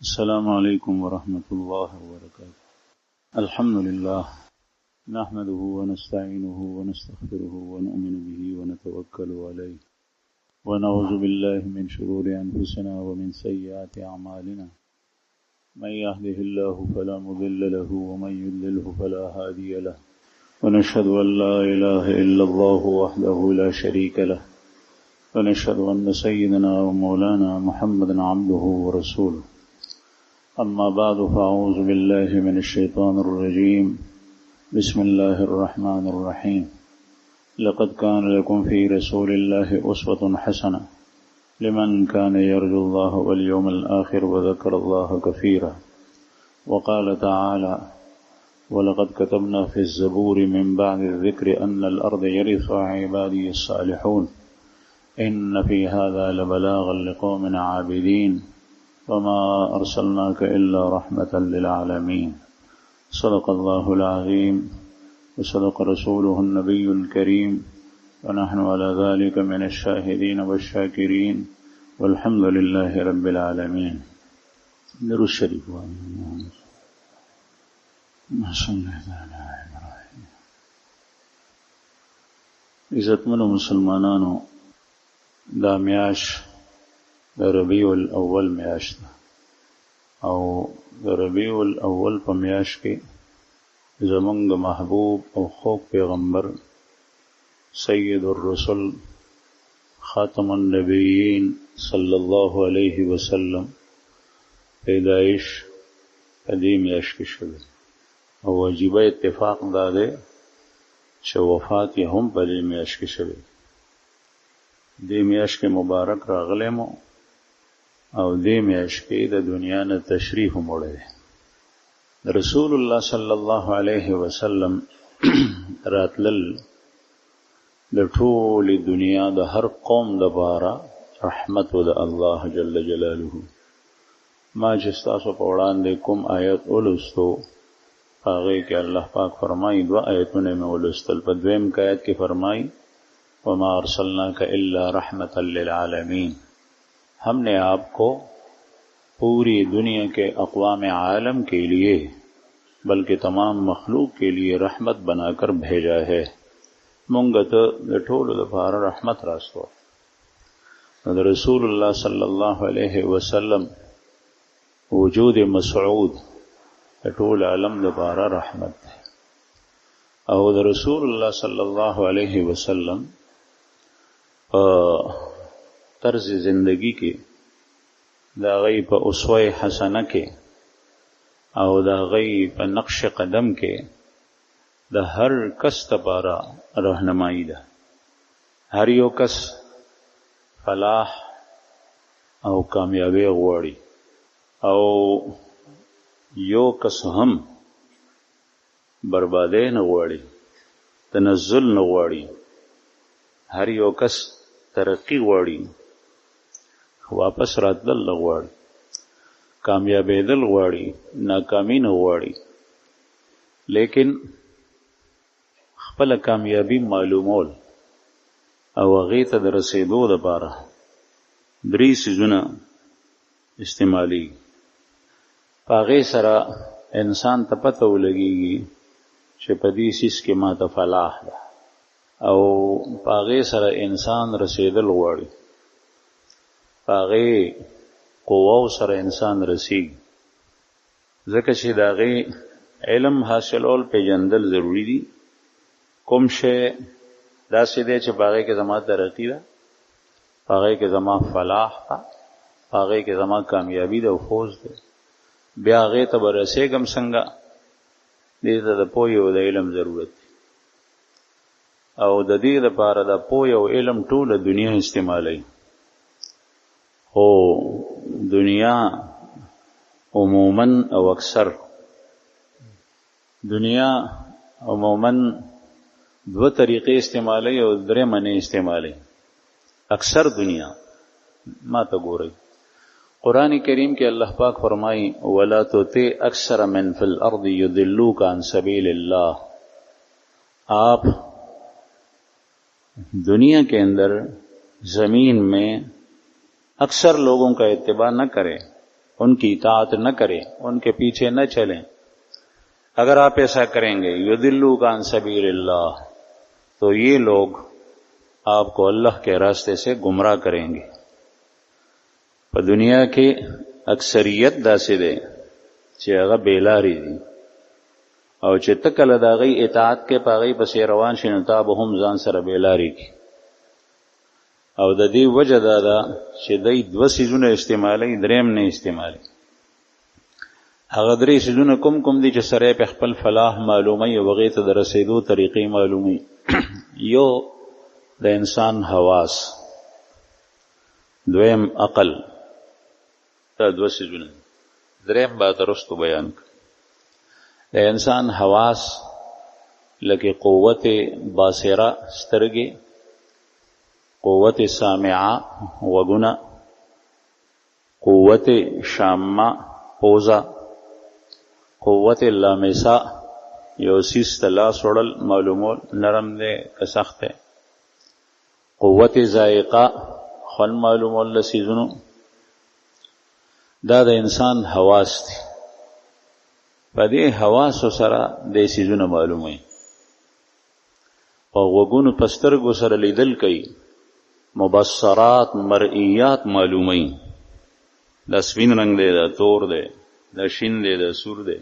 السلام عليكم ورحمة الله وبركاته. الحمد لله نحمده ونستعينه ونستغفره ونؤمن به ونتوكل عليه ونعوذ بالله من شرور أنفسنا ومن سيئات أعمالنا. من يهده الله فلا مضل له ومن يضلله فلا هادي له، ونشهد أن لا إله إلا الله وحده لا شريك له، ونشهد أن سيدنا ومولانا محمدا عبده ورسوله. أما بعد فأعوذ بالله من الشيطان الرجيم. بسم الله الرحمن الرحيم. لقد كان لكم في رسول الله أسوة حسنة لمن كان يرجو الله واليوم الآخر وذكر الله كثيرا. وقال تعالى: ولقد كتبنا في الزبور من بعد الذكر أن الأرض يرثها عبادي الصالحون إن في هذا لبلاغا لقوم عابدين وما أرسلناك إلا رحمة للعالمين. صدق الله العظيم وصدق رسوله النبي الكريم، ونحن على ذلك من الشاهدين والشاكرين والحمد لله رب العالمين. درود الشريف. عزتمنو مسلمانانو، دا میاش د ربیع الاول میاشت ده، او د ربیع الاول په میاشت کې زمونږ محبوب او خوږ پیغمبر سید الرسل خاتم النبیین صلی الله علیه وسلم پیدایش په دې میاشت کې شوی، او عجیبه اتفاق دا دی چې وفات یې هم په دې میاشت کې شوی. دې میاشت کې مبارک راغلی مو، او دې میاشت کې د دنیا نه تشریف موړی دی. رسول الله صلی الله علیه وسلم راتلل د ټولې دنیا د هر قوم دپاره رحمت و د الله جل جلاله. ما چې ستاسو په وړاندې کوم آیت ولوستو، هغې کې الله پاک فرمایي، دوه آیتونه مې ولوستل. په دویم آیت کې فرمایي: وما ارسلناک الا رحمتا للعالمین، ہم نے آپ کو پوری دنیا کے اقوام عالم کے لیے بلکہ تمام مخلوق کے لیے رحمت بنا کر بھیجا ہے. مونږ ته د ټولو لپاره رحمت راستو. د رسول الله صلی الله علیه وسلم وجود مسعود د ټول عالم لپاره رحمت دی، او د رسول الله صلی الله علیه وسلم طرز زندگی کې دا غي په اسوه حسنه کې او دا غي په نقش قدم کې د هر کس لپاره راهنمایي ده. هر یو کس فلاح او کامیابی غواړي، او یو کس هم بربادي نه غواړي، تنزل نه غواړي. هر یو کس ترقی غواړي، واپس راتلل غواړي، کامیابېدل غواړي، ناکامي نه غواړي. لیکن خپل کامیابی معلومول او هغې ته د رسېدو دپاره درې څیزونه استعمالي. په هغې سره انسان ته پته ولګېږي چې په دې څیز کې ماته فلاح ده، او په هغې سره انسان رسېدل غواړي، په هغې قواو سره انسان رسېږي. ځکه چې د هغې علم حاصلول پیژندل ضروري دي. کوم شی داسې دی چې په هغې کې زما ترقي ده، په هغې کې زما فلاح ده، په هغې کې زما کامیابي ده او فوز ده، بیا هغې ته به رسېږم څنګه؟ دې ته د پوهې او د علم ضرورت دی، او د دې لپاره د پوهې او علم ټوله دنیا استعمالوي. خو دنیا عموما او اکثر دنیا عموما دو طریقې استعمالوي او درې معنی استعمالوي. اکثر دنیا ما ته ګورئ، قرآن کریم کې الله پاک فرمایي: ولا تطع اکثر من فی الارض یضلوک عن سبیل اللہ. آپ دنیا کے اندر زمین میں اکثر لوگوں کا اتباع نہ کرے उनकी इताअत न करें, उनके पीछे न चलें। अगर आप ऐसा करेंगे युदिल्लूका अन सबीलिल्लाह, तो ये लोग आपको अल्लाह के रास्ते से गुमराह करेंगे। पर दुनिया की अक्सरियत दासे दे چې هغه بیلاری دي او چې ته کله د هغوی اطاعت کې په هغوی پسې روان شي نو تا به هم ځان سره بیلاری کړي. او د دې وجه دا ده چې دوی دوه څیزونه استعمالوي، دریم نه استعمالوي. هغه درې څیزونه کوم کوم دي چې سره په خپل فلاح معلوموي او هغې ته د رسېدو طریقې معلوموي. یو د انسان حواس، دویم عقل، دا دوه څیزونه. دریم با درستو بیان کړ. د انسان حواس لکه قوت باصره سترګې، قوت سامعه غوږونه، قوت شامه پوزه، قوت لامسه یو سیز ته لاس وړل معلومول نرم دی که سخت دی، قوت ذائقه خوند معلومول د څیزونو. دا د انسان حواس دي. په دې حواسو سره د څیزونه معلوموي. په غوږونو په سترګو سره لیدل کوي، مبصرات مرئیات معلوموي. دا سپین رنګ دی، دا تور دی، دا شین دی، دا سور دی،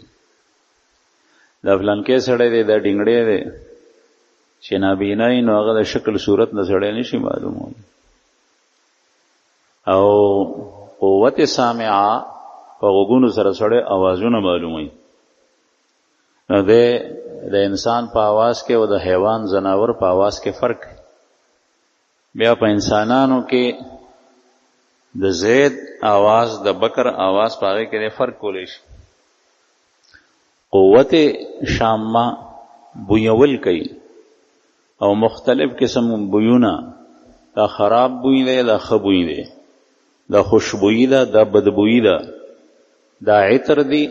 دا فلانکې سړی دی، دا ډینګړی دی. چې نابینایي نو هغه د شکل صورت نه سړی نشي معلوموي. او قوت سامعه په غوږونو سره سړی اوازونه معلوموي. نو د انسان په आवाज کې او د حیوان زناور په आवाज کې فرق. بیا په انسانانو کې د زید आवाज د بکر आवाज په هغې کې فرق کولی شي. قوت شامه بویول کوي او مختلف قسم بویونه، دا خراب بوی دی، دا ښه بوی دی، دا خوشبویی ده، دا بدبویی ده، دا عطر دی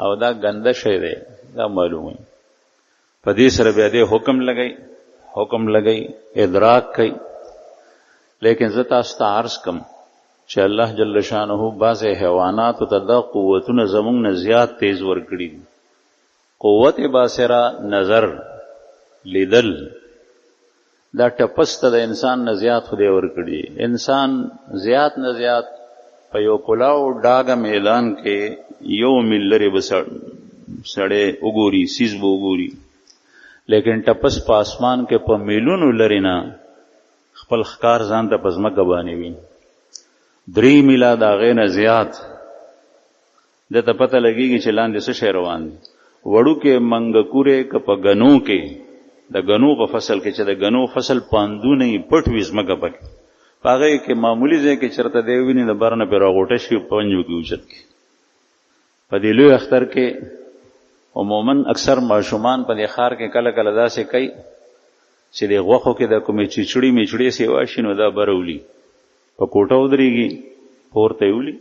او دا ګنده شی دی، دا معلوموي. په دې سره بیا دې حکم لګی ادراک کوي. لیکن زه تاسو ته عرض کم چې الله جل شانه بعضې حیواناتو ته دا قوتونه زمونږ نه زیات تیز ورکړي دي. قوت باصره نظر لیدل، دا ټپس ته د انسان نه زیات خدای ورکړي. انسان زیات نه زیات په یو کلاو ډاګه میدان کې یو میل لرې به سړی وګوري، سیز به وګوري. لیکن ټپس په اسمان کې په میلونو لرې نه خپل ښکار ځان ته په ځمکه باندې وي. 3 میله د هغې نه زیات ده ته پته لګېږي چې لاندې څه شی روان دی. وړوکې منګکورې که په ګنو کې، د ګنو په فصل کې چې د ګنو فصل پاندونه یې پټ وي ځمکه پکې، په هغې کې معمولي ځای کې چېرته دی ویني د بر نه پرې راغوټه شي په پنجو کې اوچت کړي. په دې لوی اختر کې عموما اکثر ماشومان په دې ښار کې کله کله داسې کوي چې د غوښو کې د کومې چیچړي میچړې سیوا شي نو دا بره ولي، په کوټه ودرېږي، پورته یې ولي.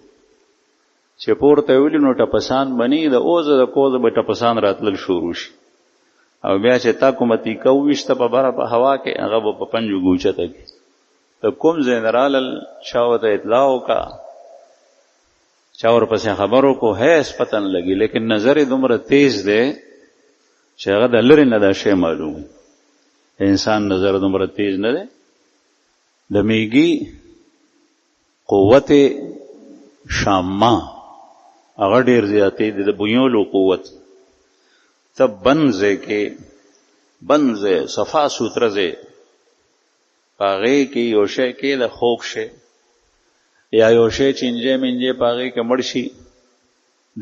چې پورته یې ولي نو ټپسان بني، د اوزه د کوزه به ټپسان راتلل شروع شي. او بیا چې تا کومه تیکه وویشته په بره په هوا کې، هغه به په پنجو کې اوچته کړي. د کوم ځای نه رالل، چا ورته اطلاع وکړه، چا ورپسې خبر وکړو، هیڅ پته نه لګي. لیکن نظر یې دومره تیز دی چې هغه د لرې نه دا شی معلوم. انسان نظر دومره تیز نه دی. د میږي قوت شامه هغه ډېر زیاتې دی، د بویولو قوت. ته بند ځای کې، بند ځای صفا سوتره ځای، په هغې کې یو شی کې د خوږ شی یا یو شی چینجی منجی په هغې کې مړ شي،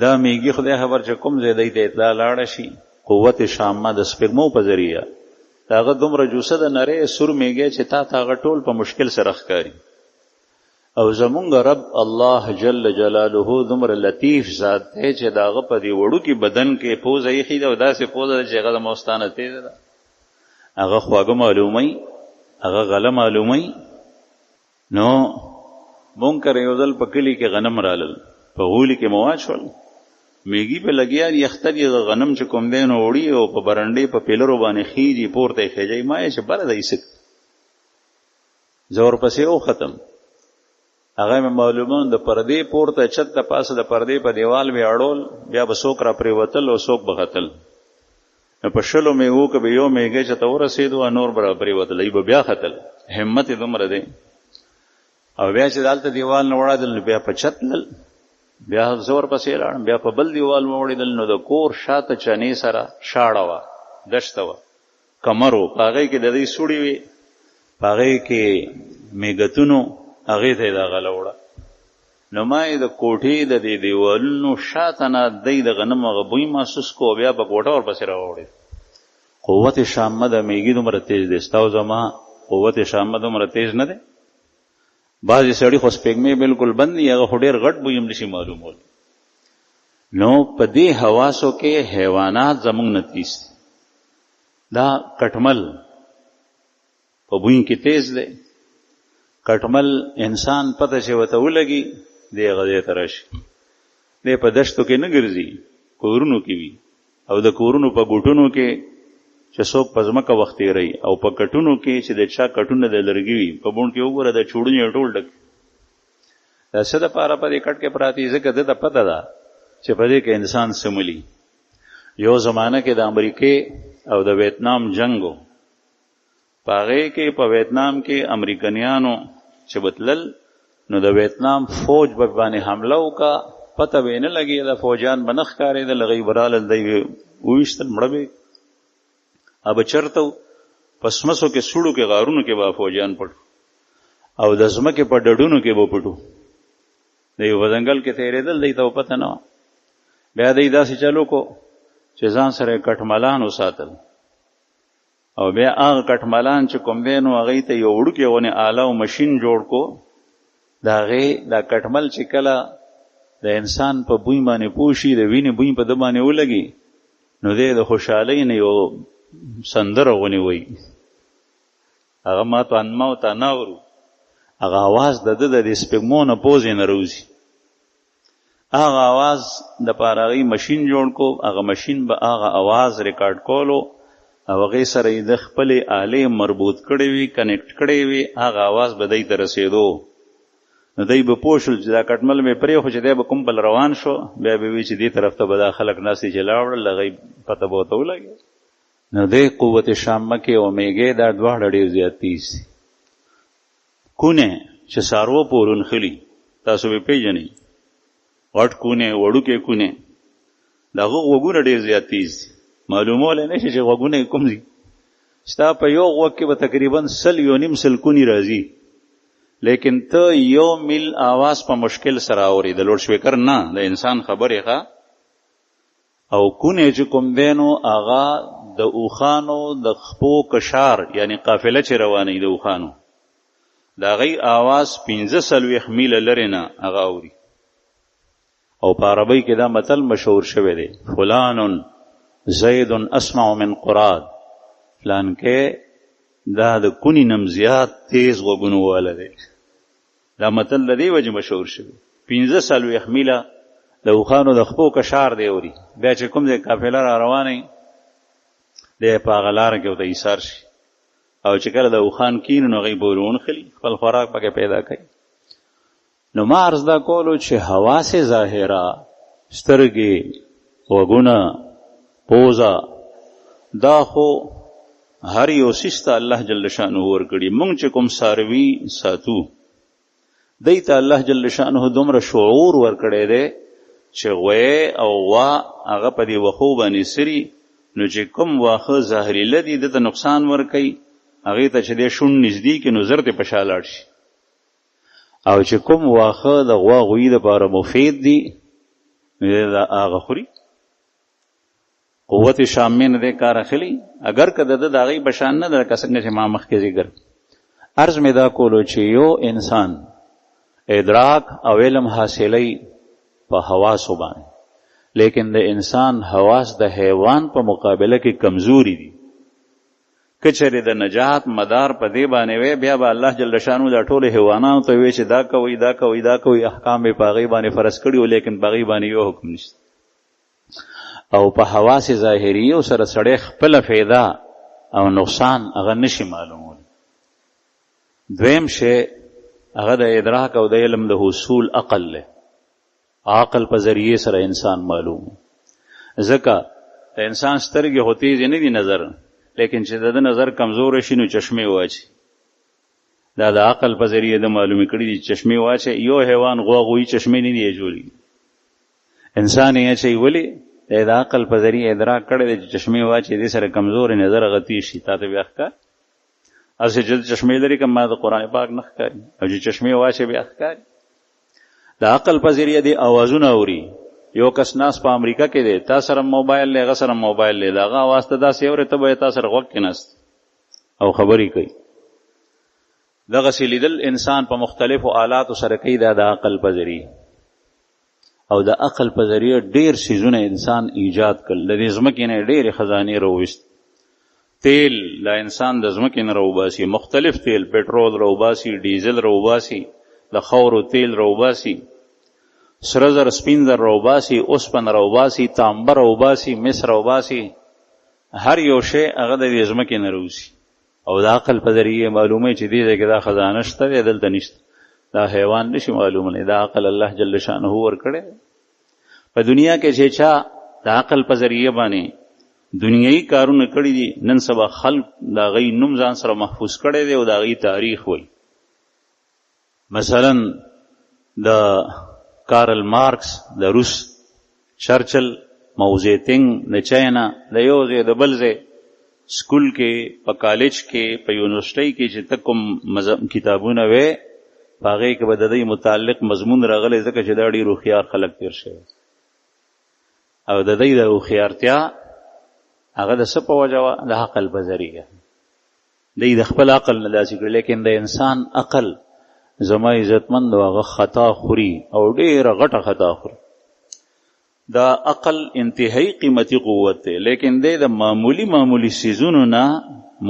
دا میږي خدای خبر چې کوم ځای دی ته اطلاع لاړه شي. قوت شامه د سپرمو په ذریعه د هغه دومره جوسه د نری سور میږی چې تا ته هغه ټول په مشکل سره ښکاري. او زمونږ رب الله جل جلاله دومره لطیف ذات دی چې د هغه په دې وړوکي بدن کې پوزه ایښې ده، او داسې پوزه ده چې هغه د مستانه تیزه ده. هغه خواږه معلوموي، هغه غله معلوموي. نو مونږ کره یو ځل په کلي کې غنم رالل، په غولي کې مو واچول، میږي په لګیا دي، اختر یې د غنم چې کوم دی نو وړي او په برنډې په پیلرو باندې خیږي، پورته یې خیجوي. ما یې چې بله دی سک زه ورپسې وختم، هغه مې معلومون د پردې پورته چت د پاسه د پردې په دیوال وی اړول، بیا به څوک را پریوتل او څوک به ختل. نو په شلو میوو کې به یو میږی چې ته ورسېدو نور به را پریوتل، ای به بیا ختل. همت یې دومره دی. او بیا چې دلته دیوال نه وړادل نو بیا په چت تلل، بیا زور پسې لاړم، بیا په بل دیوال وړېدل. نو د کور شاته چنې سره شاړه وه، دشته وه، کمر و، په هغې کې د دوی سوړې وې، په هغې کې میږتونو، هغې ته یې دا غله وړه. نو ما یې د کوټې د دې دیوالونو شاته نه دی د غنم هغه بوی محسوس کو، بیا په کوټه ورپسې راوړېد. قوت شامه د میږي دومره تیز دی، ستا او زما قوت شامه دومره تیز نه دی. بعضې سړي خو سپېږمې بلکل بند دي، هغه خو ډېر غټ بوی هم نشي معلومول. نو په دې حواسو کې حیوانات زموږ نه تیز دي. دا کټمل په بوی کې تیز دی. کټمل انسان پته چې ورته ولګي دی هغه ځای ته راشي. دی په دشتو کې نه ګرځي، کورونو کې وي، او د کورونو په ګوټونو کې چې څوک په ځمکه وخت تېروي، او په کټونو کې چې د چا کټونه د لرګي وي، په بوڼ کې وګوره د چوړونو یې ټول ډک. دا څه دپاره په دې کټ کې پراته دي؟ ځکه ده ته پته ده چې په دې کې انسان سملي. یو زمانه کې د امریکې او د ویتنام جنګ و، په هغې کې په ویتنام کې امریکنیانو چې بتلل، نو د ویتنام فوج به باندې حمله وکړه، پته به یې نه لګي، د فوجان به نه ښکارېدل، هغوی به رالل، دی وویشتل، مړه به اب چرته په سمسو کې سوړو کې غارونو کې به فوجان پټو، او د ځمکې په ډډونو کې به پټو. دی په ځنګل کې تېرېدل، دی ته پته نه وه. بیا دی داسې چلو کو چې ځان سره کټملان وساتل، او بیا هغه کټملان چې کوم دی نو هغوی ته یو وړوکی غونې آله او مشین جوړ کو. د هغې دا کټمل چې کله د انسان په بوی باندې پوه شي، د وینې بوی په ده باندې ولګي، نو دی د خوشحالۍ نه یو سندره غونې وایي. هغه ما تو انما او تا نه اورو، هغه اواز د ده د دې سپېږمو نه پوزې نه روځي. هغه اواز دپاره هغوی مشین جوړ کو، هغه مشین به هغه اواز ریکارډ کولو، او هغې سره یې د خپلې آلې مربوط کړې وي، کنیکټ کړې وي، هغه اواز به دی ته رسېدو. نو دی به پوه شول چې دا کټمل مې پرېښو چې دی به کوم بل روان شو، بیا به وي چې دې طرف ته به دا خلک ناست دي چې لاړل، هغوی پته به ورته ولګېد. نو دی قوت شامه کې او میږی دا دواړه ډېر زیات تیز دي. کونې چې څاروو پورون خلي، تاسو به پېژنئ، غټ کونې، وړوکې کونې، د هغه غوږونه ډېر زیات تیز دي. معلومولی نه شي چې غوږونه یې کوم دي. ستا په یو غوږ کې به تقریبا 100 کونې راځي، لیکن ته 1 میل آواز په مشکل سره اوري، د لوډ سپیکر نه، د انسان خبرې ښه. او کونې چې کوم دی نو هغه د اوښانو د خپو کشار، یعنی قافله چې روانوي د اوښانو، د هغوی آواز 45 میله لرې نه هغه اوري. او په عربۍ کې دا متل مشهور شوی دی، فلان زید اسمع من قراد، فلان کې دا د کونې نم زیات تیز غوږونو واله دی. دا متل د دې وجې مشهور شوی. 45 میله د اوښانو د خپو کشار دی اوري. بیا چې کوم ځای قافله را روانوي، دی په هغه لاره کې ورته ایسار شي، او چې کله د اوښان کینو نو هغوی به ورونخلي، خپل خوراک پکې پیدا کوي. نو ما عرض دا کولو چې حواس ظاهره، سترګې، غوږونه، پوزه، دا خو هر یو څیز ته الله جل شانه ورکړي. موږ چې کوم څاروي ساتو، دی ته الله جل شانه دومره شعور ورکړی دی چې غوی او غوا هغه په دې وښو باندې سري، نو چې کوم واښه زهریله دي ده ته نقصان ورکوي، هغې ته چې دی شونډ نږدې کړي نو زر دې په شا لاړ شي. او چې کوم واښه د غوا غویي دپاره مفید دي، نو دی هغه خوري. قوت شامې نه دی کار اخلي، اگر که د ده د هغې په شان نه ده، لکه څنګه چې ما مخکې ذکر. عرض مې دا کولو چې یو انسان ادراک او علم حاصلی په حواسو باندې، لیکن د انسان حواس د حیوان په مقابله کې کمزوري دي. که چېرې د نجات مدار په دې باندې وی، بیا به الله جل شانو دا ټولو حیوانانو ته وی چې دا کوئ دا کوئ دا کوئ، احکام یې په هغې باندې فرض کړي وو، لیکن په هغې باندې یو حکم نشته. او په حواس ظاهریو سره سړی خپله فایده او نقصان هغه نشي معلومولی. دویم شی هغه د ادراک او د علم د حصول عقل له عقل په ذریعه سره انسان معلوم. ځکه د انسان سترګې خو تیزې نه دي نظر، لیکن چې د نظر کمزور شي نو چشمې واچي. دا د عقل په ذریعه د معلومې کړي دي چشمې واچي. یو حیوان غوغوي چشمې نه دی جوړي، انسان یې چې ولی د عقل په ذریعه ادراک کړي دي چې چشمې واچي دې سره کمزور نظر غتی شي. تاسو بیا ښکار اسه چې چشمې لري کوم ما د قران پاک نه ښکاري او چې چشمې واچي بیا ښکاري. د عقل په ذریعه دی اوازونه اوري. یو کس ناس په امریکا کې دی، تاسو سره موبایل لې غسر موبایل لې داغه واسطه دا سیورې ته به تاسو سره وخت کې نست او خبرې کوي. دغه سلیدل انسان په مختلفو آلاتو سره کوي د عقل په ذریعه. او د عقل په ذریعه ډیر سيزونه انسان ایجاد کړل. د ځمکې نه ډېر خزانه راوست. تیل لا انسان د ځمکې نه راوباسي، مختلف تیل، پټرول راوباسي، ډیزل راوباسي، د خاورو تیل راوباسي، سره زر سپین زر راوباسي، اوسپنه راوباسي، تانبه راوباسي، مس راوباسي. هر یو شی هغه د ځمکې نه راوځي او د عقل په ذریعه معلومه چې دې کې دا خزانه شته دلته نشته. دا حیوان نشي معلومه نه. دا عقل الله جل شانه ورکړي. په دنیا کې چې چا د عقل په ذریعه باندې دنیوي کارونه کړی دي، نن سبا خلق دا غي نوم ځان سره محفوظ کړي دي او دا غي تاریخ وای. مثلا د کارل مارکس، د روس چرچل، موزیتنګ د چاینا، د یو ځای د بل ځای سکول کې، په کالج کې، په یونیورسيټي کې چې تکم کتابونه وې هغه کې به د دې متعلق مضمون راغلی ځکه چې دا ډېر هوښیار خلک تیر شوی او د دې د هوښیارتیا هغه د څه په وجه وه؟ د عقل په ذریعه. دی د خپل عقل نه داسې کړي، لیکن د انسان عقل زما عزتمند هغه خطا خوري او ډېره غټه خطا خوري. دا عقل انتهایی قیمتي قوت دی، لیکن دی د معمولی سیزونو نه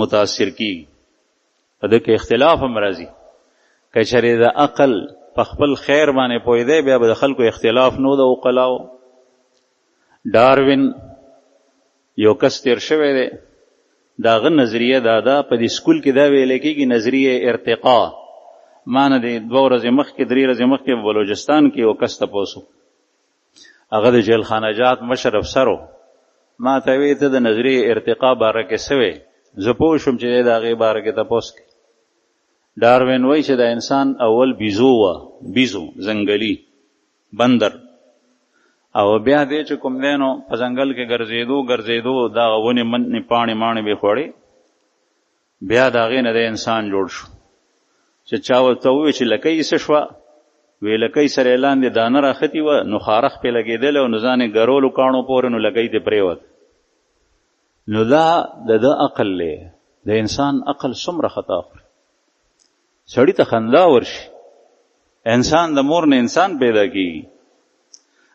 متاثر کیږي. په دې کې اختلاف هم راځي. که چېرې د عقل په خپل خیر باندې پوهېدی بیا به د خلکو اختلاف نو د عقلاو. ډاروین یو کس تیر شوی دی، د هغه نظریه دا ده، په دې سکول کې دا ویل کېږي نظریه ارتقا. ما نه دی 2 ورځې مخکې 3 ورځې مخکې بلوچستان کې یو کس تپوس، هغه د جیل خانجات مشر افسر و. ما ته وی ته د نظریه ارتقا باره کې څه وی؟ زه پوه شوم چې د هغې باره کې تپوس کوي. ډاروین وایي چې د انسان اول بیزو وه، بیزو ځنګلي بندر، او بیا دی چې کوم دی نو په ځنګل کې ګرځېدو دا ونې منې پاڼې ماڼې به خوړې، بیا د هغې نه د انسان جوړ شو. چې چا ورته ووایي چې لکۍ څه شوه؟ وی لکۍ سره یې لاندې دانه راختې وه، نو خارښ پرې لګېدلی او نو ځان یې ګرولو کاڼو پورې نو لکۍ ته پرېوت. نو دا د ده عقل دی. د انسان عقل څومره خطا خوري. سړی ته خندا ورشي. انسان د مور نه انسان پیدا کیږي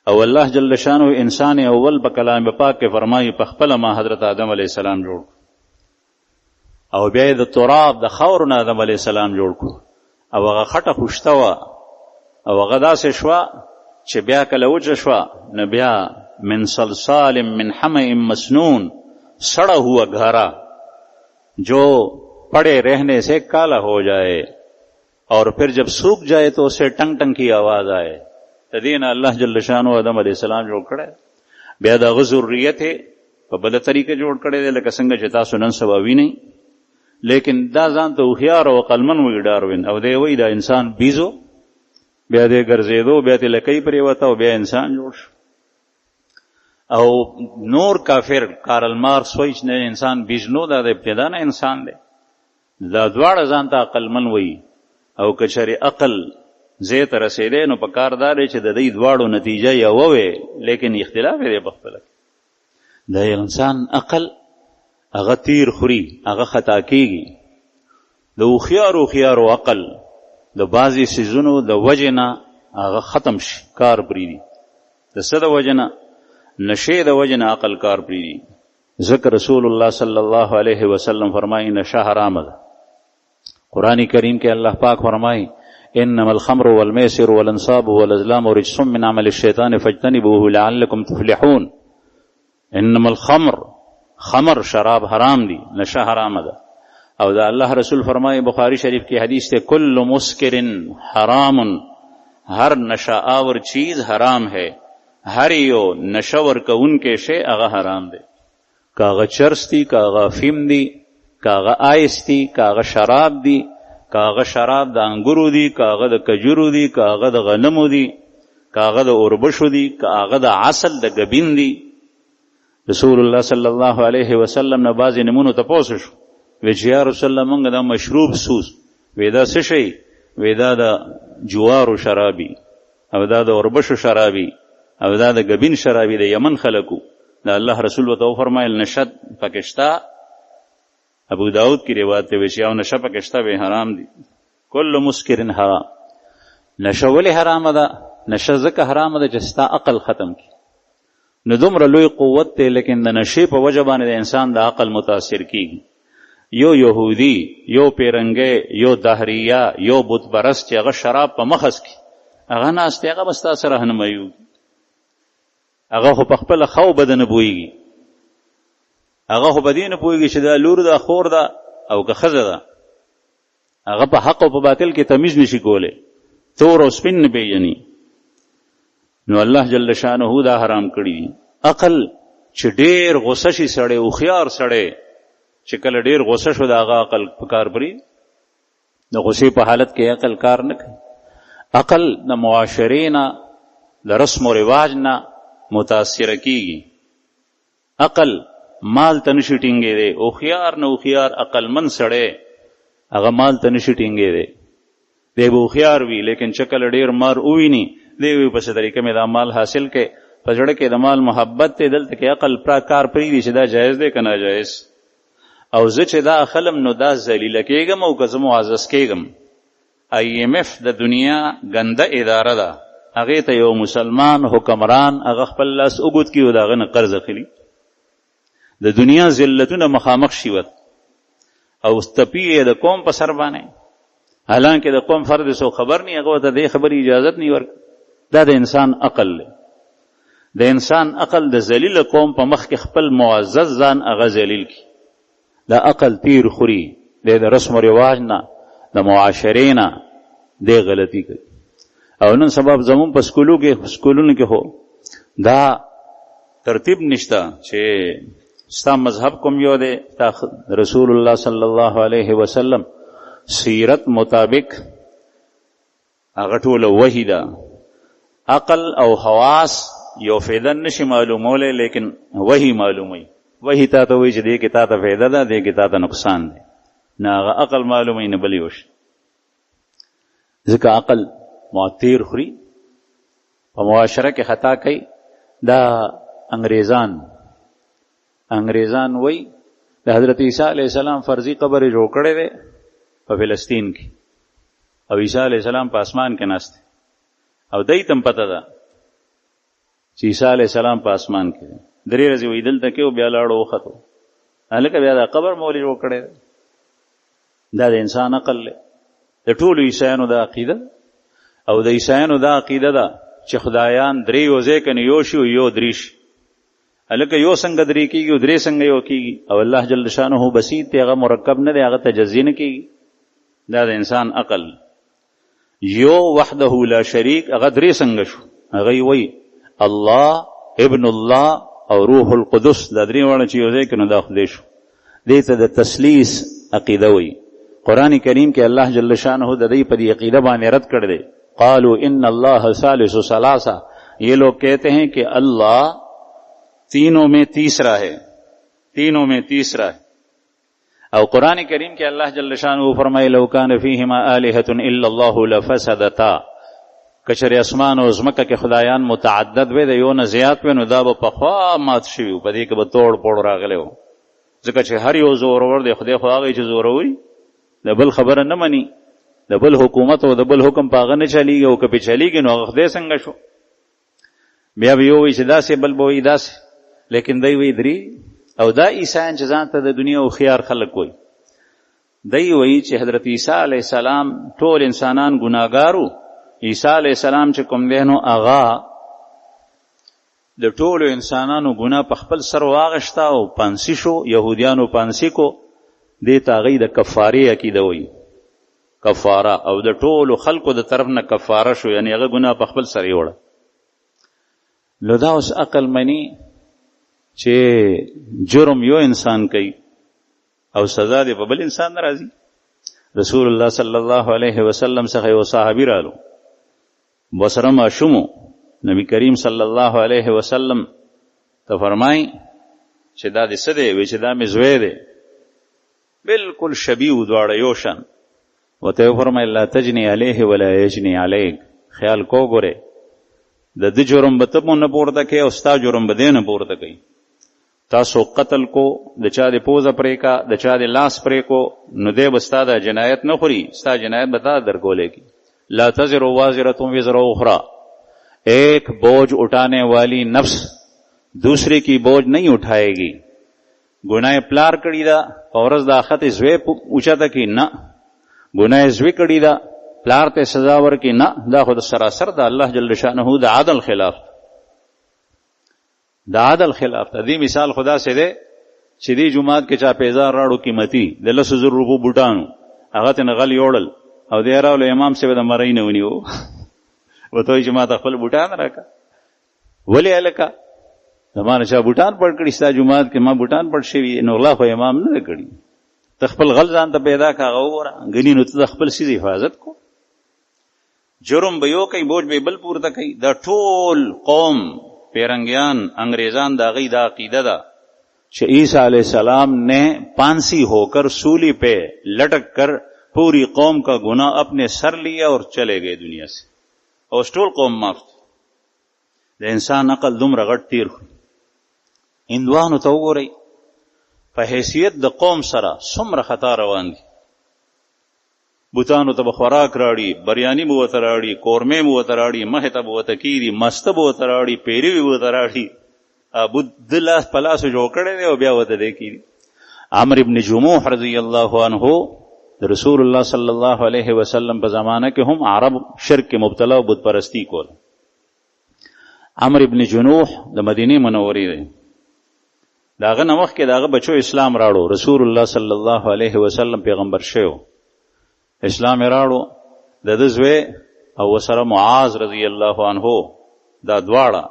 او الله جل شانه انسان اول په کلام پاک کې فرمایي په خپل ما حضرت آدم علیه السلام جوړ او بیا د تراب د خاور نه آدم علیه السلام جوړ کړ او هغه خټه خوشته وه او هغه داسې شوه چې بیا کله وچه شوه نو بیا من صلصال من حمأ مسنون سڑا ہوا گھارا جو پڑے رہنے سے کالا ہو جائے اور پھر جب سوکھ جائے تو اسے ٹنگ ٹنگ کی آواز آئے. تدین اللہ جل شانو آدم علیہ السلام جوړ کړی، بیا د هغه ذریت په بله طریقه جوړ کړی دی لکه څنګه چې تاسو نن سبا وینئ. لیکن دا ځان ته هوښیار او عقلمن وایي ډاروین، او دی وایي دا انسان بیزو، بیا دی ګرځېدو، بیا ترې لکۍ پرېوته او بیا انسان جوړ شو. او نور کافر کارل مارکس وایي چې انسان بیز نو، دا د ابتدا نه انسان دی. دا دواړه ځان ته عقلمن وایي او که چېرې عقل ځای ته رسېدی نو په کار دا دی چې د دې دواړو نتیجه یوه وی، لیکن اختلاف یې دی په خپله. د انسان عقل هغه تیر خوري، هغه خطا کېږي. د هوښیارو عقل د بعضې څیزونو د وجې نه هغه ختم شي، کار پرېږدي. د څه د وجې نه؟ نشې د وجې نه عقل کار پرېږدي. ځکه رسول الله صلی الله علیه وسلم فرمایي نشه حرامه ده. قرآن کریم کې الله پاک فرمایي انما الخمر والمیسر والانصاب والازلام رجس من عمل الشیطان فاجتنبوه لعلکم تفلحون. انما الخمر، خمر شراب حرام دی، نشه حرامه ده. او دا الله رسول فرمایي بخاری شریف کی حدیث ته کل مسکر حرام، ہر نشہ آور چیز حرام ہے، ہر یو نشور کون کے شے اغا حرام دے، کاغا چرس دی، کاغا فیم دی، کاغا آئس دی، کاغا شراب دی، کاغا شراب دا انگورو دی، کاغا دا کجورو دی، کاغا دا غنمو دی، کاغا دا اوربشو دی، کاغا دا عسل دا گبین دی. رسول اللہ صلی اللہ علیہ وسلم نے بعضی نمونو تپوسو شو ویچ یا رسول اللہ منگا دا مشروب سوز ویدا سشی ویدا دا جوارو شرابی او دا دا اوربشو شرابی او دا دا گبین شرابی دا یمن خلقو. دا اللہ رسول و تو فرمائل نشد پکشتا، ابو داود کی روایت تے ویچ یاو نشد پکشتا بے حرام دی. کل مسکرن حرام، نشد ولی حرام دا، نشد زکا حرام دا جستا عقل ختم کی. نو دومره لوی قوت تے لیکن دا نشی پا وجبان دا انسان دا عقل متاثر کی. یو یہودی، یو پیرنگے، یو دہریہ، یو بت برست اغا شراب پا مخص کی اغا ناستے اغا بستا سر رہنمائیو گی، اغا خو پخپل خو بدن بوئی گی، اغا خو بدین بوئی گی چھ دا لور دا خور دا او که خز دا، اغا پا حق و پا باطل کی تمیز نشی کولے، تور و سپن نبی جنی. نو اللہ جل شانہو دا حرام کری دی. عقل چھ دیر غصہ شی سڑے اخیار سڑے چھ کل دیر غصہ شو دا آغا عقل پکار پری دا غصی پا حالت کے عقل کار نکے. عقل دا معاشرینا دا رسم و رواجنا متاثر کی گی. عقل مال تنشی ٹنگے دے، اخیار نا اخیار عقل من سڑے اغا مال تنشی ٹنگے دے، دے با اخیار بھی لیکن چکل دیر مار اوی نی دیوی پس طریقے میں دا مال حاصل کے پجڑ کے دا مال محبت تے دلتا کہ عقل پرا کار پری دی چھ دا جائز دے کنا جائز او زچ دا خلم نو دا ذلیل کېږم او که زه معزز کېږم. IMF د دنیا ګنده اداره ده، هغې ته یو مسلمان حکمران هغه خپل لاس اوږد کړي او د هغه نه قرض اخلي، د دنیا ذلتونه مخامخ شي ورته او تپي یې د قوم په سر باندې، حالانکه د قوم فرد سو خبر نه، هغه ته د خبرې اجازت نه ورکړي. دا د انسان عقل دی. د انسان عقل د ذلیل قوم په مخ کې خپل معزز ځان هغه ذلیل کی. دا عقل تیر خوري، د رسم و رواج نه، د معاشرې نه دی غلطي کوي. او نن سبب زمون په سکولونو کې هو دا ترتیب نشته چې ستا مذهب کوم یو دی، رسول الله صلی الله علیه وسلم سیرت مطابق هغه ټوله وحی ده. عقل او حواس یو فیدن نشي معلومولی لیکن وحی معلومی. وحی تا ته وی چې دې کې تا ته فایده ده، دې کې تا ته نقصان دی، نه هغه عقل معلومی نه بلی وشي. ځکه عقل معتیر خوري، په معاشره کې خطا کوي. دا انګریزان وی د حضرت عیسی علیہ السلام فرضی قبر جوړ کړی دی په فلسطین کې، او عیسی علیہ السلام په اسمان کې ناست دی او دای تم پته ده چې عیسی علیہ السلام په اسمان کې دی. درې ورځې وی دلته کې او بیا لاړو وختو، هلکه بیا دا قبر مولې جوړ کړی دی. دا د انسان عقل دی. د ټولو عیسایانو دا عقیده او د عیسایانو دا عقیده ده چې خدایان درې یو ځای کنه یو شي یو درې شي، هلکه یو څنګه درې کېږي او درې څنګه یو کېږي، او الله جل شانه بسیط دی، هغه مرکب نه دی، هغه تجزیه نه کېږي. دا د انسان عقل. یو وحده لا شریک هغه درې څنګه شو، هغه وی الله، ابن الله او روح القدس، دا درې واړه چې یو ځای کنه دا خدای شو. دې ته د تثلیث عقیده وی. قرآن کریم کے اللہ جل شانہ ددئی پر یہ عقیدہ باندې رد کر دے. قالوا ان اللہ ثالث ثلاثہ، یہ لوگ کہتے ہیں کہ اللہ تینوں میں تیسرا ہے، تینوں میں تیسرا ہے. او قرآن کریم کے اللہ جل شانہ فرمائے لو کان فیہما آلہۃ الا اللہ لفسدتا، کچر اسمان او زمکه کې خدایان متعدد وي، د یو نه زیات وي نو دا به پخوا مات شوي، په دې کې به توڑ پوڑ راغلی و. ځکه چې هر یو زورور دی، خدای خو هغه چې زوروري د بل خبره نه مني، د بل حکومت او د بل حکم په هغه نه چلیږي، او که پې چلیږي نو هغه خدای څنګه شو. بیا به یو وایي چې داسې، بل به وایي داسې، لیکن دی وایي درې. او دا عیسایان چې ځان ته د دنیا هوښیار خلک وایي، دی وایي چې حضرت عیسی علیه السلام ټول انسانان ګناهګارو. عیسی علیہ السلام چې کوم دی نو هغه د ټولو انسانانو ګناه په خپل سر واغشته او پانسی شو، یهودیانو پانسی کو، دې ته هغوی د کفارې عقیده وایي، کفاره، او د ټولو خلکو د طرف نه کفاره شو، یعنی هغه ګناه په خپل سر یې وړه. نو دا اوس عقل مني چې جرم یو انسان کوي او سزا دې په بل انسان نه راځي. رسول الله صلی الله علیه وسلم څخه یو صحابي رالو، ورسره ماشوم و. نبی کریم صلی الله علیه وسلم ته فرمایي چې دا دې څه دی؟ وایي چې دا مې زوی دی، بالکل شبیه دواړه یو شان. ورته یې وفرمیل لا تجني علیه ولا یجني علیک، خیال کو ګورې د ده جرم به ته نه پورته کوي او ستا جرم به دی نه پورته کوي. تاسو قتل کو، د چا د پوزه پرې کا، د چا د لاس پرې کو، نو دی به ستا د جنایت نه خوري، ستا جنایت به تا درکولی کی. لا تزر وازرة وزر اخرى، ایک بوجھ اٹھانے والی نفس دوسرے کی بوجھ نہیں اٹھائے گی. گناہ پلار کړي دا په ورځ د آخرت زوی اوچته کی نه، گناہ زوی کړي دا پلار ته سزا ورکي نه. دا خو د سراسر د الله جل شانه د عدل خلاف، د عدل خلاف. دې مثال خدا سے دی چې دې جماعت کې چا پیزار راړو قیمتي د 10,000 روپو بوټانو، هغه ته نغل یوړل او دی راولو امام صاحب د مرۍ نه ونیو، وته چې ما ته خپل بوټان راکا. ولې هلکه زمانه چا بوټان پړ کړي ستا جماعت کې، ما بوټان پړ شوي، نو الله خو امام نه کړي. ته خپل غل ځان ته پیدا کا، هغه وګوره ګني، نو ته د خپل سیز حفاظت کو. جرم به یو کوي، بوج به بل پورته کوي. دا ټول قوم پیرنگیان انگریزان دا غی دا عقیدہ دا کہ عیسیٰ علیہ السلام نے پانسی ہو کر سولی پہ لٹک کر پوری قوم کا گناہ اپنے سر لیا اور چلے گئے دنیا سے، اور ټول قوم معاف. د انسان عقل دومره غټ تیر خو هندوانو ته وګورئ، په حیثیت د قوم سره څومره خطا روان دي. بوتانو ته به خوراک راړي، بریاني به ورته راړي، کورمې به ورته راړي، مخې ته به ورته کېږي، مسته به ورته راړي، پیروي به ورته راړي. د لاس په لاسو جوړ کړی دی او بیا ورته دی کېږي. عمرو ابن جموح رضی الله عنه د رسول الله صلی الله علیه وسلم په زمانه کې هم عرب شرک کې مبتلا او بت پرستی کول. عمرو ابن جموح د مدینې منورې دی، د هغه نه مخکې د هغه بچو اسلام راړو. رسول الله صلی الله علیه وسلم پیغمبر شوی، اسلام راړو. د ده زوی او ورسره معاذ رضی الله عنه، دا دواړه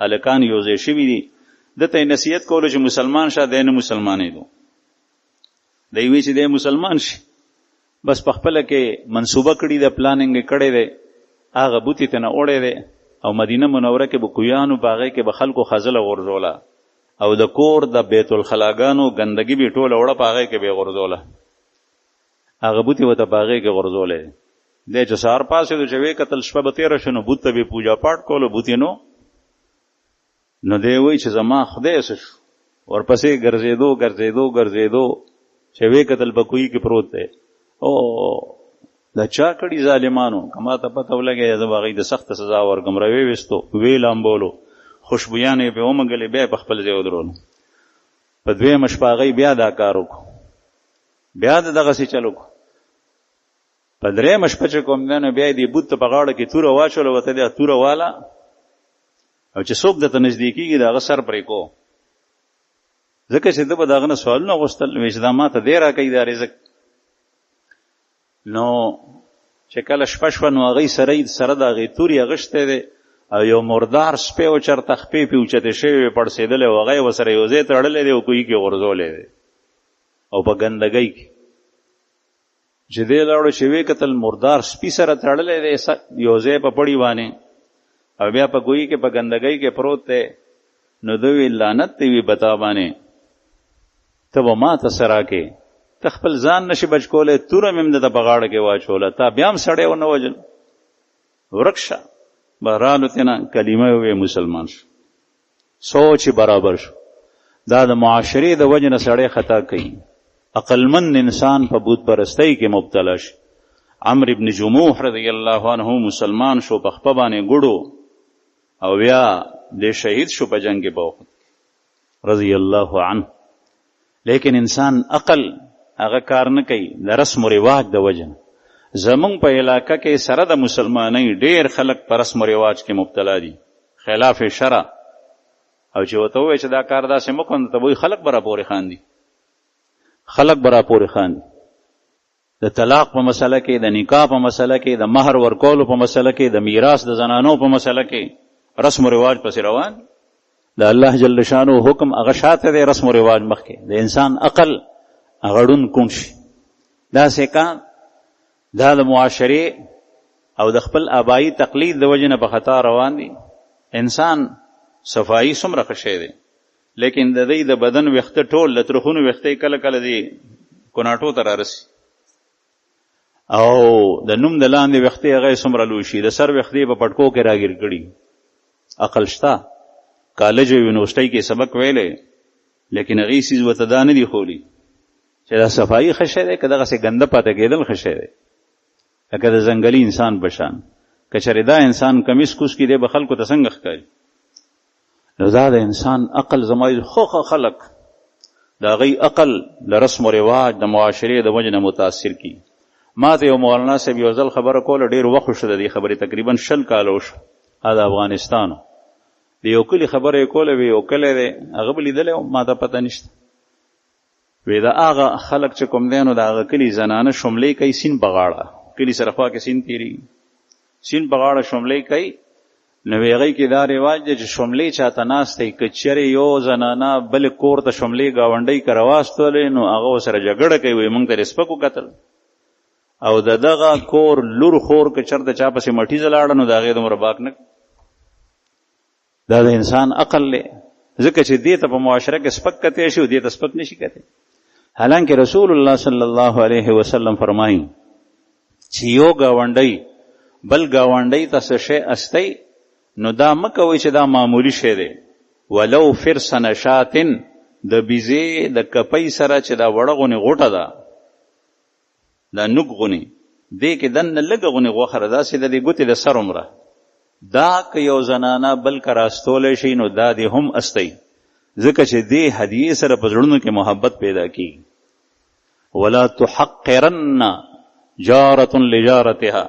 هلکان یو ځای شوي دي. ده ته یې نصیحت کولو چې مسلمان شه، دی نه مسلمانېدو. دی وی چې دی مسلمان شي، بس په خپله کې منصوبه کړي ده، پلاننګ یې کړی دی، هغه بوتې ته نه وړی دی، او مدینه منوره کې به کویانو په هغې کې به خلکو خزله غورځوله، او د کور د بیت الخلاګانو ګندګي به ټوله وړه په هغې کې به یې غورځوله، هغه بوتې ورته په هغې کې غورځولی. دی چې سهار پاڅېدو چې ویې کتل شپه به تېره شو، نو بوت ته به یې پوجا پاټ کولو، بوت یې نو دی وایي چې زما خدای څه شو. ورپسې ګرځېدو چې ویې کتل په کوهي کې پروت دی. او دا چا کړي ظالمانو، که ما ته پته ولګی زه به هغوی د سخته سزا ورکړم. رویې ویستو، ویې لامبولو، خوشبویانې یې پرې ومږلې، بیا یې په خپل ځای ودرولو. په دویمه شپه هغوی بیا دا کار وکړو، بیا د دغسې چل وکړو. په درېیمه شپه چې کوم دی نو بیا یې دې بوت ته په غاړه کې توره واچوله، ورته دې توره واله، او چې څوک درته نږدې کېږي د هغه سر پرې کو، ځکه چې ده به د هغه نه سوالونه غوښتل، وایي چې دا ما ته دی راکوي دا رزق. نو چې کله شپه شوه نو هغوی سره د هغې تورې اغوښتی دی، او یو مردار سپی و چېرته خپې پې اوچتې شوې وې، پړسېدلی و، هغه یې ورسره یو ځای تړلی دی او کوهي کې غورځولی دی، او په ګندګۍ کې چې دی لاړو چې ویې کتل مردار سپي سره تړلی دی یو ځای په پړي باندې، او بیا په کوهي کې په ګندګۍ کې پروت دی. نو ده وی لعنت دی وي بتا باندې، ته به ما ته څه راکې، ته خپل ځان نشي بچ کولی، توره مې هم دته په غاړه کې واچوله، تا بیا هم سړی ونه وژل، ورک شه. بهرحالو تېنه کلمه وویې، مسلمان شو، سوچ برابر شو. دا د معاشرې د وجې نه سړی خطا کوي. عقلمند انسان په بت پرستۍ کې مبتلا شي. عمرو ابن جموح رضی الله عنه مسلمان شو، په خپه باندې ګړو، او بیا د شهید شو په جنگ کې په رضی الله عنه. لیکن انسان عقل هغه کار نه کوي د رسم و رواج د وجه نه. زمونږ په علاقه کې سره د مسلمانۍ ډېر خلک په رسم و رواج کې مبتلا دي، خلاف شرع. او چې ورته ووایي چې دا کار داسې مه کوه، ته وایي خلک به راپورې خاندي، خلق برا پورې خاندي. د طلاق په مسله کې، د نکاح په مسله کې، د مہر ورکولو په مسله کې، د میراث د زنانو په مسله کې رسم و رواج پسې روان. د الله جل شانو حکم هغه شاته دی، رسم و رواج مخکې. د انسان عقل هغه ړوند کوڼ شي. داسې کان دا د معاشرې او د خپل آبایی تقلید د وجې نه په خطا روان دي. انسان صفائی څومره ښه شی دی، لیکن د دې د بدن ویښته ټول له ترخونو ویښتې کله کله دی کوناټو ته رارسي، او د نوم د لاندې ویښتې هغه څومره لوی شي، د سر ویښتې په پټکو کې راګیر کړي. عقل شته، کالج او یونیورسټۍ کې سبق ویلې، لیکن هغې څیز ورته دا نه دي ښولي چې دا صفائی ښه شی دی که دغسې ګنده پاته کېدل ښه شی دی. لکه د ځنګلي انسان بشان که چېرې دا انسان کمیس کوس کې دی به خلکو ته څنګه ښکاري؟ نو دا د انسان عقل زما خو خلق د هغې عقل د رسم و رواج د معاشرې د وجې نه متاثر کی. ما ته یو مولانا صاحب یو ځل خبره کوله، ډېر وخت وشو د دې خبرې، تقریبا 20 کاله وشو. د افغانستان د یو کلي خبره یې کوله، وی یو کلی دی هغه به لیدلی و، ما ته پته نشته. وی د هغه خلک چې کوم دی نو د هغه کلي زنانه شملې کوي سیند په غاړه، کلي سره خوا کې سیند تېرېږي، سیند په غاړه شملې کوي. نو هغې کې دا رواج دی چې شملې چاته ناست دی، که چېرې یو زنانه بل کور ته شملې ګاونډۍ کره واستولې نو هغه ورسره جګړه کوي، وایي موږ ته یې سپک وکتل. او د دغه کور لور خور که چېرته چا پسې مټیزه لاړه نو د هغې دومره باک نه. دا د انسان عقل دی، ځکه چې دې ته په معاشره کې سپک کتی شي او دې ته سپک نشي کتی. حالانکه رسول الله صلی الله علیه وسلم فرمایي چې یو ګاونډی بل ګاونډی ته څه شی استی نو دا مه کوئ چې دا معمولی شی دی. ولو فرسن شاتن، د بیزې د کپۍ سره چې دا وړه غونې غوټه ده، دا نوک غونې، دې کې دننه لږه غونې غوښه ده، داسې د دې ګوتې د سر عمره، دا که یو زنانه بل که راستولی شي نو دا دې هم استی، ځکه چې دې هدیې سره په زړونو کې محبت پیدا کیږي. ولا تحقرن جارة لجارتها،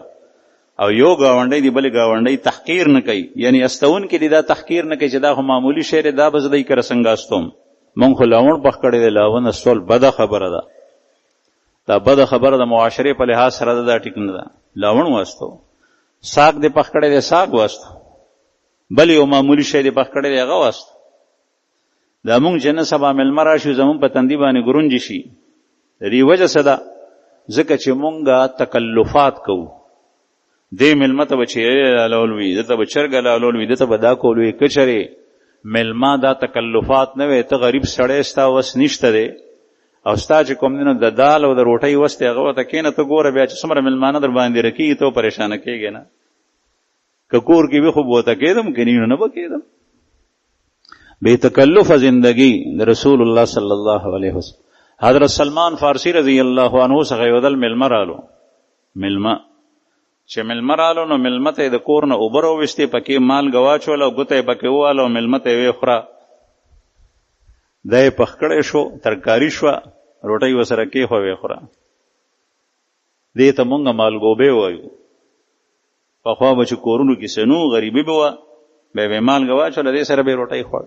او یو گاونډی دی بل گاونډی تحقیر نه کوي، یعنی استون کې دی دا تحقیر نه کوي چې دا خو معمولی شی دی، دا به زه دی کره څنګه استوم، مونږ خو لاون پخ کړی دی، لاون استول بده خبره ده، دا بده خبره د معاشرې په لحاظ سره ده، دا ټیک نه ده. لاون واستو، ساګ دی پخ کړی دی ساګ واستو، بل یو معمولی شی دی پخ کړی دی هغه واستو. دا مونږ چې نه سبا میلمه راشي زمونږ په تندي باندې ګرونجې شي، د دې وجه څه ده؟ ځکه چې مونږ تکلفات کوو. دې میلمه ته به چیرې لالول وي، ده ته به چرګه لالول وي، ده ته به دا کول وي. که چېرې میلمه دا تکلفات نه وی، ته غریب سړی ستا وس نشته دی او ستا چې کوم دی نو د دال او د روټۍ وس دی، هغه ورته کښېنه، ته ګوره بیا چې څومره میلمانه در باندې رکېږي ته پریشانه کېږې نه. که کور کې وي خو به ورته کېدم، که نه به کېدم. بے تکلف زندگی د رسول الله صلی الله علیه وسلم. حضرت سلمان فارسی رضی الله عنه څخه یو ځل میلمه رالو، میلمه چې میلمه رالو نو میلمه ته یې د کور نه اوبه راوویستې، پکې مالګه واچوله او ګوته یې پکې وواله او میلمه ته یې ویې خوره. دا یې پخ کړی شو، ترکاري شوه، روټۍ ورسره کېښوه ویې خوره. دې ته مونږ مالګوبې وایو. پخوا به چې کورونو کې سنو غریبي به وه، بیا به یې مالګه واچوله، دې سره به یې روټۍ خوړ.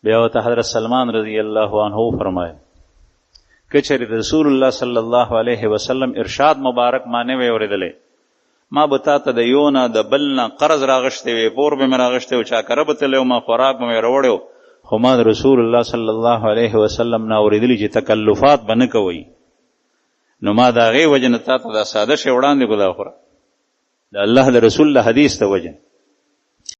بیا ورته حضرت سلمان رضی الله عنه فرمایل که چېرې رسول الله صلی الله علیه وسلم ارشاد مبارک ما نه وی اورېدلی، ما به تا ته د یو نه د بل نه قرض راغشتی وی، پور به مې راغشتی و، چا کره به تللی و، ما خوراک به مې راوړی و، خو ما د رسول الله صلی الله علیه وسلم نه اورېدلي چې تکلفات به نه کوئ. نو ما د هغې وجې نه تا ته دا ساده شی وړاندې کړو، دا خوره د الله د رسول له حدیث ته وجه